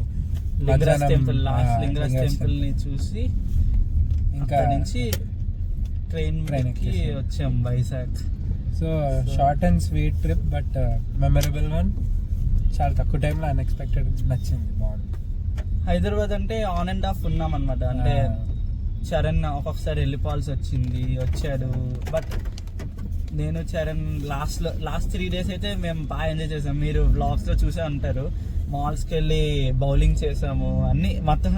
లింగరాజ్ టెంపుల్ ని చూసి ఇంకా నుంచి ట్రైన్కి వచ్చాం Vizag. So short and sweet trip, but memorable one. చాలా తక్కువ టైంలో అన్ఎక్స్పెక్టెడ్ నచ్చింది, బాగుంది. హైదరాబాద్ అంటే ఆన్ అండ్ ఆఫ్ ఉన్నాం అనమాట. అంటే చరణ్ ఒక్కొక్కసారి వెళ్ళిపోవాల్సి వచ్చాడు. బట్ నేను చరణ్ లాస్ట్ 3 days అయితే మేము బాగా ఎంజాయ్ చేసాం. మీరు వ్లాగ్స్ లో చూసే ఉంటారు. మాల్స్కి వెళ్ళి బౌలింగ్ చేసాము, అన్ని మొత్తం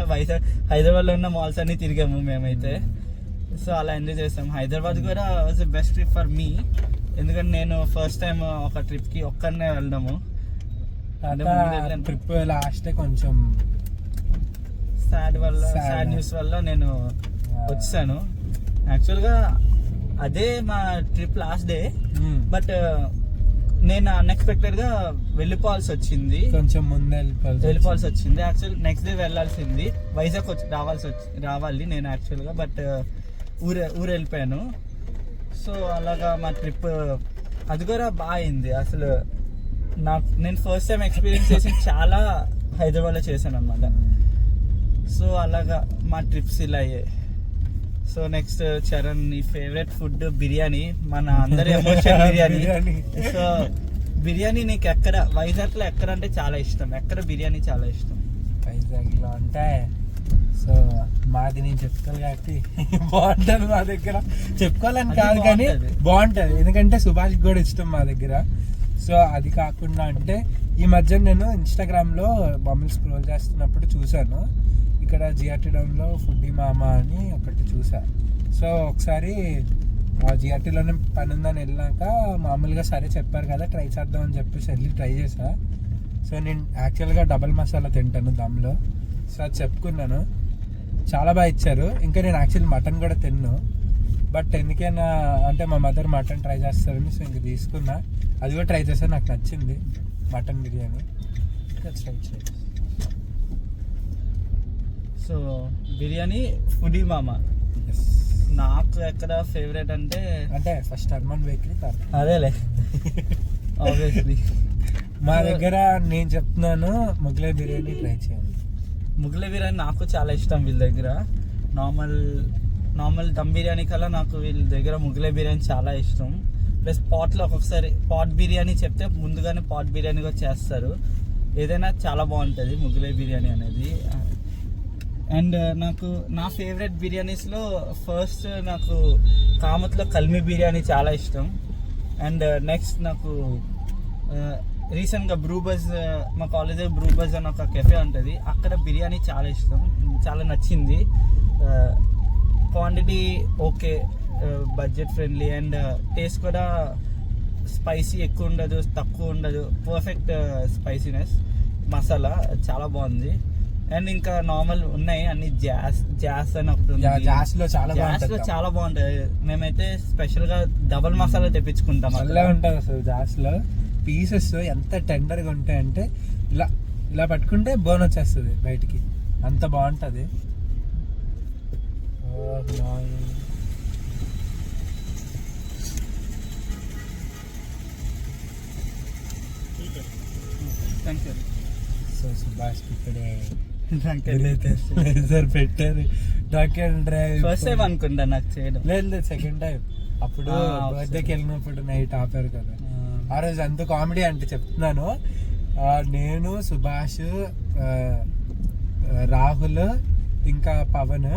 హైదరాబాద్లో ఉన్న మాల్స్ అన్ని తిరిగాము మేమైతే. సో అలా ఎంజాయ్ చేసాం. హైదరాబాద్ కూడా was the best trip for me, ఎందుకంటే నేను ఫస్ట్ టైం ఒక ట్రిప్కి ఒక్కనే వెళ్ళడము. ట్రిప్ లాస్ట్ కొంచెం సాడ్ న్యూస్ వల్ల నేను వచ్చాను. యాక్చువల్గా అదే మా ట్రిప్ లాస్ట్ డే, బట్ నేను అన్ఎక్స్పెక్టెడ్ గా వెళ్ళిపోవాల్సి వచ్చింది. కొంచెం ముందే వెళ్ళిపోవాల్సి వచ్చింది. యాక్చువల్ నెక్స్ట్ డే వెళ్ళాల్సింది, వైజాగ్ రావాలి నేను యాక్చువల్గా. బట్ ఊరు వెళ్ళిపోయాను. సో అలాగా మా ట్రిప్ అది కూడా బాగా అయింది. అసలు నేను ఫస్ట్ టైం ఎక్స్పీరియన్స్ చేసి చాలా హైదరాబాద్లో చేశాను అనమాట. సో అలాగా మా ట్రిప్స్ ఇలా అయ్యాయి. సో నెక్స్ట్ చరణ్, నీ ఫేవరెట్ ఫుడ్ బిర్యానీ, మన అందరి ఎమోషన్ బిర్యానీ. సో బిర్యానీ నీకు ఎక్కడ వైజాగ్లో ఎక్కడ అంటే చాలా ఇష్టం? ఎక్కడ బిర్యానీ చాలా ఇష్టం? వైజాగ్లో అంటే సో మాది నేను చెప్పుకోవాలి కాబట్టి బాగుంటుంది మా దగ్గర. చెప్పుకోవాలని కాదు కానీ బాగుంటుంది, ఎందుకంటే సుభాష్ కూడా ఇష్టం మా దగ్గర. సో అది కాకుండా అంటే ఈ మధ్య నేను ఇన్స్టాగ్రామ్లో మమ్మల్ని స్క్రోల్ చేస్తున్నప్పుడు చూశాను, ఇక్కడ జిఆర్టీ డౌన్లో ఫుడ్డీ మామా అని ఒకటి చూసా. సో ఒకసారి జిఆర్టీలోనే పని ఉందని వెళ్ళాక మామూలుగా సరే చెప్పారు కదా ట్రై చేద్దాం అని చెప్పేసి వెళ్ళి ట్రై చేసా. సో నేను యాక్చువల్గా డబల్ మసాలా తింటాను దమ్లో. సో అది చెప్పుకున్నాను, చాలా బాగా ఇచ్చారు. ఇంకా నేను యాక్చువల్లీ మటన్ కూడా తిన్నాను, బట్ ఎందుకైనా అంటే మా మదర్ మటన్ ట్రై చేస్తారని సో ఇంక తీసుకున్నా. అది కూడా ట్రై చేశాను, నాకు నచ్చింది mutton biryani. So biryani foodie మామా. నాకు ఎక్కడ ఫేవరెట్ అంటే ఫస్ట్ అర్మన్ బేకరీ, అదేలే ఆబ్వియస్లీ. మా దగ్గర నేను చెప్తున్నాను మొగలై బిర్యానీ ట్రై చేయండి. మొగలై బిర్యానీ నాకు చాలా ఇష్టం. వీళ్ళ దగ్గర నార్మల్ దమ్ బిర్యానీ కల్లా నాకు వీళ్ళ దగ్గర మొగలై బిర్యానీ చాలా ఇష్టం. ప్లస్ పాట్లో ఒక్కొక్కసారి పాట్ బిర్యానీ చెప్తే ముందుగానే పాట్ బిర్యానీ కూడా చేస్తారు. ఏదైనా చాలా బాగుంటుంది మొగలై బిర్యానీ అనేది. అండ్ నాకు నా ఫేవరెట్ బిర్యానీస్లో ఫస్ట్ నాకు కామత్లో కల్మీ బిర్యానీ చాలా ఇష్టం. అండ్ నెక్స్ట్ నాకు రీసెంట్గా బ్రూబజ్, మా కాలేజ్ బ్రూబజ్ అని ఒక కెఫే ఉంటుంది, అక్కడ బిర్యానీ చాలా ఇష్టం, చాలా నచ్చింది. Quantity okay, budget friendly, and taste కూడా స్పైసీ ఎక్కువ ఉండదు, తక్కువ ఉండదు, పర్ఫెక్ట్ స్పైసీనెస్, మసాలా చాలా బాగుంది. అండ్ ఇంకా నార్మల్ ఉన్నాయి అన్ని జాస్ అని ఒకటి ఉంది. జాస్ లో చాలా జాస్ లో బాగుంటుంది. చాలా బాగుంటది. మేమైతే స్పెషల్ గా డబల్ మసాలా తెప్పించుకుంటాం. అలా ఉంటుంది అసలు. జాస్ లో పీసెస్ ఎంత టెండర్ గా ఉంటాయంటే ఇలా ఇలా పట్టుకుంటే బోన్ వచ్చేస్తుంది బయటికి, అంత బాగుంటది. Thank you. సో సుభాష్ ఇక్కడే ఫస్ట్ పెట్టారు డ్రంక్ అండ్ డ్రైవ్. టైం అనుకుంటా నాకు చేయడం. లేదు సెకండ్ టైం. అప్పుడు బర్త్డేకి వెళ్ళినప్పుడు నైట్ ఆపారు కదా, ఆ రోజు అంత కామెడీ అంటే చెప్తున్నాను. నేను సుభాష్, రాహుల్ ఇంకా పవన్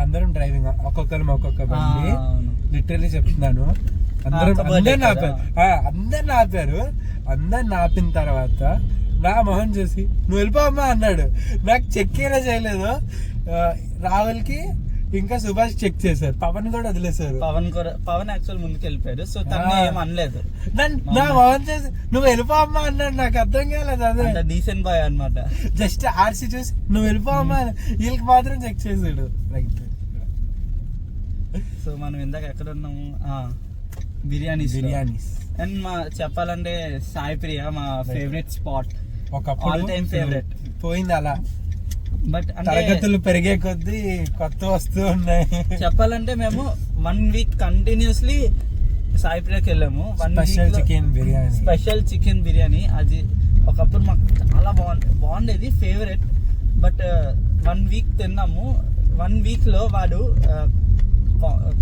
అందరం డ్రైవింగ్, ఒక్కొక్కరు ఒక్కొక్క బండి. లిటరలీ చెప్తున్నాను, అందరిని ఆపారు. అందరిని ఆపిన తర్వాత నా మొహం చూసి నువ్వు వెళ్ళిపోమ్మా అన్నాడు. నాకు చెక్ అయినా చేయలేదు. రాహుల్ కి ఇంకా సుభాష్ చెక్ చేశారు, పవన్ కూడా వదిలేశారు. పవన్ యాక్చువల్ ముందుకు వెళ్ళిపోయారు, సో తను ఏం అనలేదు. నా మొహం చేసి నువ్వు వెళ్ళిపోమ్మా అన్నాడు. నాకు అర్థం కాలేదు. అదే డీసెంట్ బాయ్ అన్నమాట. జస్ట్ ఆర్సీ చూసి నువ్వు వెళ్ళిపోమ్మా, వీళ్ళకి మాత్రం చెక్ చేసాడు. రైట్. సో మనం ఇందాక ఎక్కడ ఉన్నాము? బిర్యానీస్. అండ్ చెప్పాలంటే సాయి ప్రియ మా favourite spot, all time favourite. పోయింది అలా, బట్ తరగతులు పెరిగే కొద్దీ కొత్త వస్తూ ఉన్నాయి. చెప్పాలంటే మేము 1 వీక్ కంటిన్యూస్లీ సాయి ప్రియకి వెళ్ళాము. స్పెషల్ చికెన్ బిర్యానీ అది ఒకప్పుడు మాకు చాలా బాగుండేది, ఫేవరెట్. బట్ 1 వీక్ తిన్నాము. 1 వీక్ లో వాడు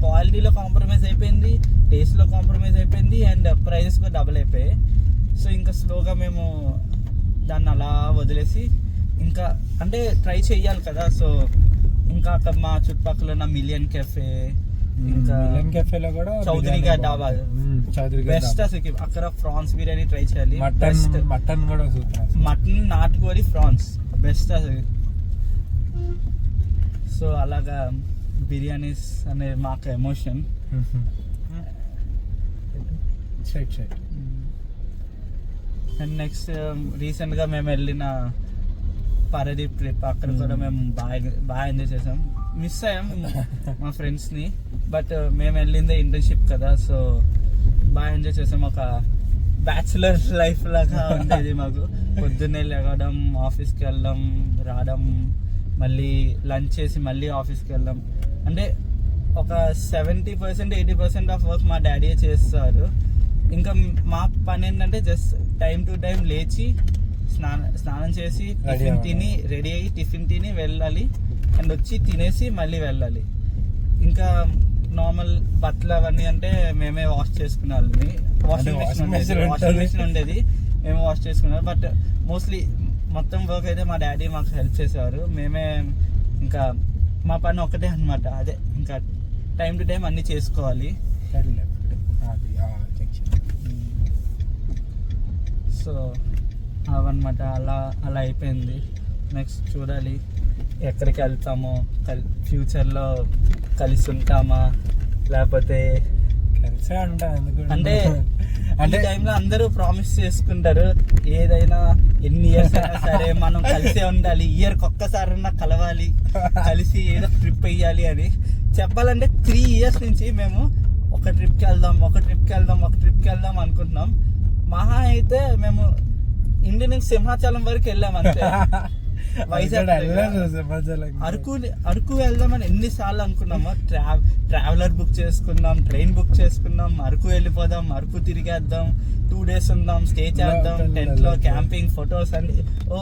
క్వాలిటీలో కాంప్రమైజ్ అయిపోయింది, టేస్ట్లో కాంప్రమైజ్ అయిపోయింది, అండ్ ప్రైజెస్ కూడా డబుల్ అయిపోయాయి. సో ఇంకా స్లోగా మేము దాన్ని అలా వదిలేసి ఇంకా అంటే ట్రై చెయ్యాలి కదా. సో ఇంకా అక్కడ మా చుట్టుపక్కల ఉన్న మిలియన్ కెఫే, ఇంకా కెఫేలో కూడా చౌదరిగా డాబా బెస్ట్. అసలు అక్కడ ఫ్రాన్స్ బిర్యానీ ట్రై చేయాలి. మటన్ కూడా మటన్, నాటుకోడి, ఫ్రాన్స్ బెస్ట్ అసలు. సో అలాగా బిర్యానీస్ అనే మాకు ఎమోషన్. అండ్ నెక్స్ట్ రీసెంట్గా మేము వెళ్ళిన పారదీప్ ట్రిప్, అక్కడ కూడా మేము బాగా ఎంజాయ్ చేసాం. మిస్ అయ్యాం మా ఫ్రెండ్స్ని, బట్ మేము వెళ్ళిందే ఇంటర్న్షిప్ కదా, సో బాగా ఎంజాయ్ చేసాం. ఒక బ్యాచులర్ లైఫ్ లాగా ఉండేది మాకు. పొద్దున్నే లేవడం, ఆఫీస్కి వెళ్ళడం, రావడం, మళ్ళీ లంచ్ చేసి మళ్ళీ ఆఫీస్కి వెళ్ళడం. అంటే ఒక 70% 80% ఆఫ్ వర్క్ మా డాడీ చేస్తారు. ఇంకా మా పని ఏంటంటే జస్ట్ టైం టు టైం లేచి స్నానం చేసి టిఫిన్ తిని రెడీ అయ్యి టిఫిన్ తిని వెళ్ళాలి, అండ్ వచ్చి తినేసి మళ్ళీ వెళ్ళాలి. ఇంకా నార్మల్ బట్టలు అవన్నీ అంటే మేమే వాష్ చేసుకునే వాళ్ళని. వాషింగ్ మెషిన్ ఉండేది, మేమే వాష్ చేసుకున్నాం. బట్ మోస్ట్లీ మొత్తం వర్క్ అయితే మా డాడీ మాకు హెల్ప్ చేసేవారు. మేమే ఇంకా మా పని ఒకటే అనమాట, అదే ఇంకా టైం టు టైం అన్నీ చేసుకోవాలి. సో అవన్నమాట, అలా అయిపోయింది. నెక్స్ట్ చూడాలి ఎక్కడికి వెళ్తామో, ఫ్యూచర్లో కలిసి ఉంటామా లేకపోతే కలిసే ఉంటాం. అంటే ఈ టైంలో అందరూ ప్రామిస్ చేసుకుంటారు ఏదైనా ఎన్ని ఇయర్స్ అయినా సరే మనం కలిసే ఉండాలి, ఇయర్కి ఒక్కసారన్నా కలవాలి, కలిసి ఏదో ట్రిప్ వేయాలి అని. చెప్పాలంటే 3 years నుంచి మేము ఒక ట్రిప్కి వెళ్దాం అనుకుంటున్నాం. మహా అయితే మేము ఇంటి నుంచి సింహాచలం వరకు వెళ్ళాం అంతే. వైజాగ్ అరకు వెళ్దామని ఎన్నిసార్లు అనుకున్నామో. ట్రావెలర్ బుక్ చేసుకున్నాం, ట్రైన్ బుక్ చేసుకున్నాం, అరకు వెళ్ళిపోదాం, అరకు తిరిగేద్దాం, 2 days ఉందాం, స్టే చేద్దాం, టెంట్ లో క్యాంపింగ్, ఫొటోస్ అన్ని. ఓ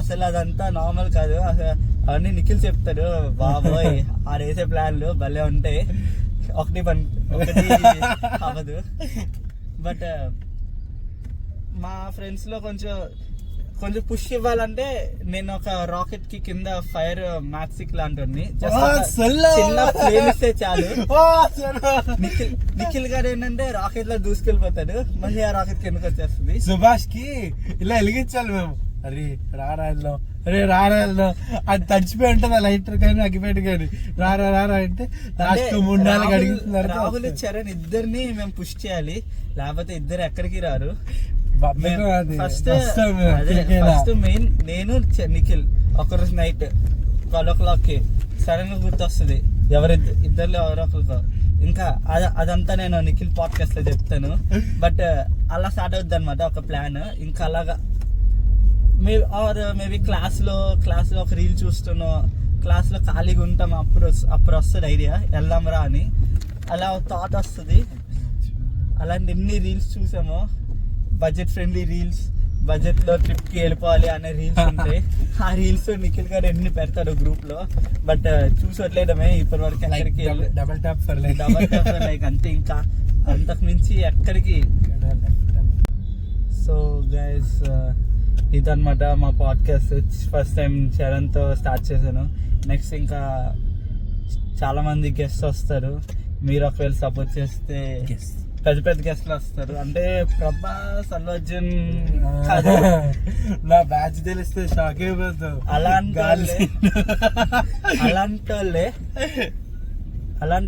అసలు అదంతా నార్మల్ కాదు. అసలు అవన్నీ నిఖిల్ చెప్తాడు, బాబోయ్ ఆ వేసే ప్లాన్లు భలే ఉంటాయి. ఒకటి అవ్వదు. బట్ మా ఫ్రెండ్స్ లో కొంచెం పుష్ ఇవ్వాలంటే నేను ఒక రాకెట్ కి కింద ఫైర్ మ్యాక్సిక్ లాంటి చిన్న ఫ్లేమ్ ఇస్తే చాలు. నిఖిల్ గారు ఏంటంటే రాకెట్ లో దూసుకెళ్ళిపోతాడు, మళ్ళీ ఆ రాకెట్ కిందకి వచ్చేస్తుంది. సుభాష్ కి ఇలా వెలిగించాలి మేము. అరే రారాయల్లో అది తడిచిపోయి ఉంటుంది ఆ లైటర్ కానీ అగ్గిపెట్టి కానీ రారా అంటే లాస్ట్ 3 నెలలు అడుగుతున్నారు. రాహుల్ చరణ్ ఇద్దరిని మేము పుష్ చేయాలి, లేకపోతే ఇద్దరు ఎక్కడికి రారు. ఫస్ట్ మెయిన్ నేను నిఖిల్ ఒకరోజు నైట్ 12 సడన్ గా గుర్తొస్తుంది ఇద్దరిలో ఎవరో ఒకరితో. ఇంకా అదంతా నేను నిఖిల్ పాడ్కాస్ట్ లో చెప్తాను. బట్ అలా స్టార్ట్ అవుద్ది అనమాట ఒక ప్లాన్. ఇంకా అలాగా మేబీ క్లాస్ లో ఒక రీల్ చూస్తున్నాం, క్లాస్ లో ఖాళీగా ఉంటాం, అప్పుడు వస్తుంది ఐడియా వెళ్దాంరా అని. అలా థాట్ వస్తుంది. అలాంటి ఎన్ని రీల్స్ చూసామో, బడ్జెట్ ఫ్రెండ్లీ రీల్స్, బడ్జెట్ లో ట్రిప్ కి వెళ్ళిపోవాలి అనే రీల్స్ ఉంటాయి. ఆ రీల్స్ నిఖిల్ గారు ఎన్ని పెడతాడు గ్రూప్ లో, బట్ చూసట్లేదమే ఇప్పటి వరకు ఎక్కడికి. డబల్ టాప్ ఫర్ లైక్ అంతే, ఇంకా అంతకు మించి ఎక్కడికి. సో గైస్, ఇదన్నమాట మా పాడ్కాస్ట్. ఫస్ట్ టైం చరణ్తో స్టార్ట్ చేశాను. నెక్స్ట్ ఇంకా చాలా మంది గెస్ట్ వస్తారు. మీరు ఒకవేళ సపోర్ట్ చేస్తే పెద్ద గెస్ట్లు వస్తారు. అంటే ప్రభాస్, అల్లు అర్జున్ నా బ్యాచ్ తెలిస్తే షాక్ అయిపోతావు. అలాంటి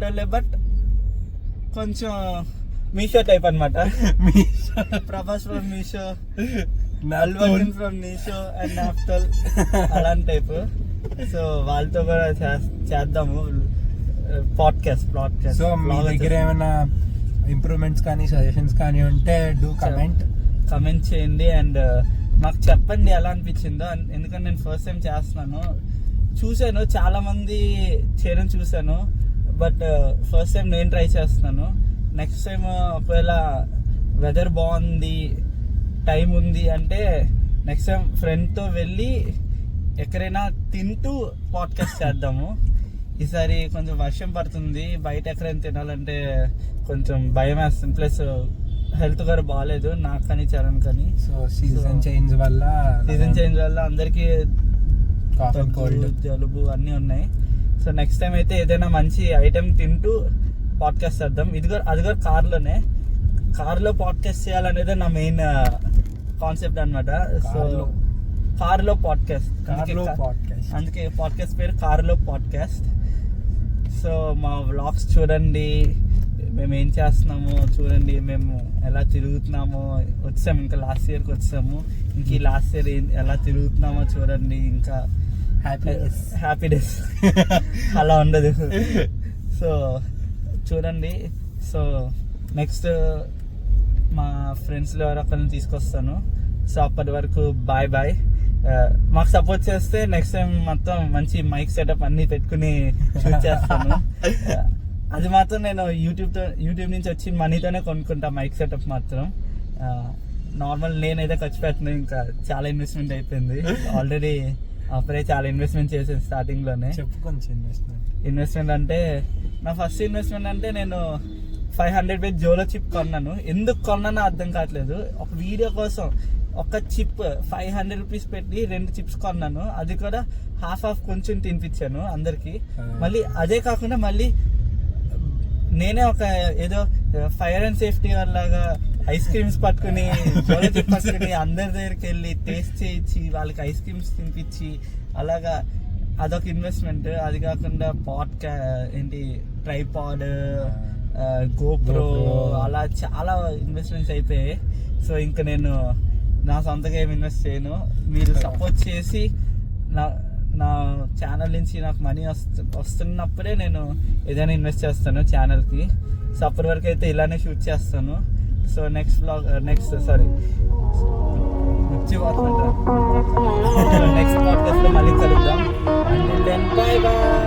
వాళ్ళే బట్ కొంచెం మీషో టైప్ అనమాట. Prabhas from Meesho, Allu Arjun from Meesho and నాఫ్టల్, అలాంటి టైప్. సో వాళ్ళతో కూడా చేద్దాము పాడ్కాస్ట్. సో మీ దగ్గర ఏమైనా ఇంప్రూవ్మెంట్స్ కానీ సజెషన్స్ కానీ ఉంటే డూ కమెంట్ చేయండి. అండ్ నాకు చెప్పండి ఎలా అనిపించిందో. ఎందుకంటే నేను ఫస్ట్ టైం చేస్తున్నాను. చూశాను చాలా మంది చేయడం చూశాను, బట్ ఫస్ట్ టైం నేను ట్రై చేస్తున్నాను. నెక్స్ట్ టైం ఒకవేళ వెదర్ బాగుంది, టైం ఉంది అంటే నెక్స్ట్ టైం ఫ్రెండ్తో వెళ్ళి ఎక్కడైనా తింటూ పాడ్కాస్ట్ చేద్దాము. ఈసారి కొంచెం వర్షం పడుతుంది, బయట ఎక్కడైనా తినాలంటే కొంచెం భయం వేస్తుంది. ప్లస్ హెల్త్ కూడా బాగాలేదు నాకు కానీ చరణ్ కానీ. సో సీజన్ చేంజ్ వల్ల అందరికీ కోల్డ్, జలుబు అన్నీ ఉన్నాయి. సో నెక్స్ట్ టైం అయితే ఏదైనా మంచి ఐటెం తింటూ పాడ్కాస్ట్ చేద్దాం. అది కూడా కార్లో పాడ్కాస్ట్ చేయాలనేది నా మెయిన్ కాన్సెప్ట్ అనమాట. సో కార్లో పాడ్కాస్ట్, అందుకే పాడ్కాస్ట్ పేరు కార్లో పాడ్కాస్ట్. సో మా వ్లాగ్స్ చూడండి, మేము ఏం చేస్తున్నామో చూడండి, మేము ఎలా తిరుగుతున్నామో. వచ్చాము, ఇంకా లాస్ట్ ఇయర్కి వచ్చాము. ఇంక ఈ లాస్ట్ ఇయర్ ఎలా తిరుగుతున్నామో చూడండి. ఇంకా హ్యాపీ డేస్ అలా ఉండదు. సో చూడండి. సో నెక్స్ట్ మా ఫ్రెండ్స్లో ఎవరొకరిని తీసుకొస్తాను. సో అప్పటి వరకు బాయ్. మాకు సపోర్ట్ చేస్తే నెక్స్ట్ టైం మొత్తం మంచి మైక్ సెటప్ అన్ని పెట్టుకుని షూట్ చేస్తాను. అది మాత్రం నేను యూట్యూబ్ నుంచి వచ్చిన మనీతోనే కొనుక్కుంటా మైక్ సెటప్ మాత్రం. నార్మల్ నేనైతే ఖర్చు పెట్టను, ఇంకా చాలా ఇన్వెస్ట్మెంట్ అయిపోయింది ఆల్రెడీ. అప్పుడే చాలా ఇన్వెస్ట్మెంట్ చేసాను స్టార్టింగ్ లోనే. ఇన్వెస్ట్మెంట్ అంటే నా ఫస్ట్ ఇన్వెస్ట్మెంట్ అంటే నేను 500 పెట్టి జోలో చిప్ కొన్నాను. ఎందుకు కొన్నానో అర్థం కావట్లేదు. ఒక వీడియో కోసం ఒక చిప్ 500 రూపీస్ పెట్టి 2 చిప్స్ కొన్నాను. అది కూడా హాఫ్ కొంచెం తినిపించాను అందరికి. మళ్ళీ అదే కాకుండా మళ్ళీ నేనే ఒక ఏదో ఫైర్ అండ్ సేఫ్టీ లాగా ఐస్ క్రీమ్స్ పట్టుకుని అందరి దగ్గరికి వెళ్ళి టేస్ట్ చేయించి వాళ్ళకి ఐస్ క్రీమ్స్ తినిపించి అలాగా అదొక ఇన్వెస్ట్మెంట్. అది కాకుండా ట్రైపాడ్, గోప్రో, అలా చాలా ఇన్వెస్ట్మెంట్స్ అయిపోయాయి. సో ఇంకా నేను నా సొంతగా ఏమి ఇన్వెస్ట్ చేయను. మీరు సపోర్ట్ చేసి నా ఛానల్ నుంచి నాకు మనీ వస్తున్నప్పుడే నేను ఏదైనా ఇన్వెస్ట్ చేస్తాను ఛానల్కి. సో అప్పటి వరకు అయితే ఇలానే షూట్ చేస్తాను. సో నెక్స్ట్ పాడ్కాస్ట్లో మళ్ళీ కలుద్దాం. Until then, bye.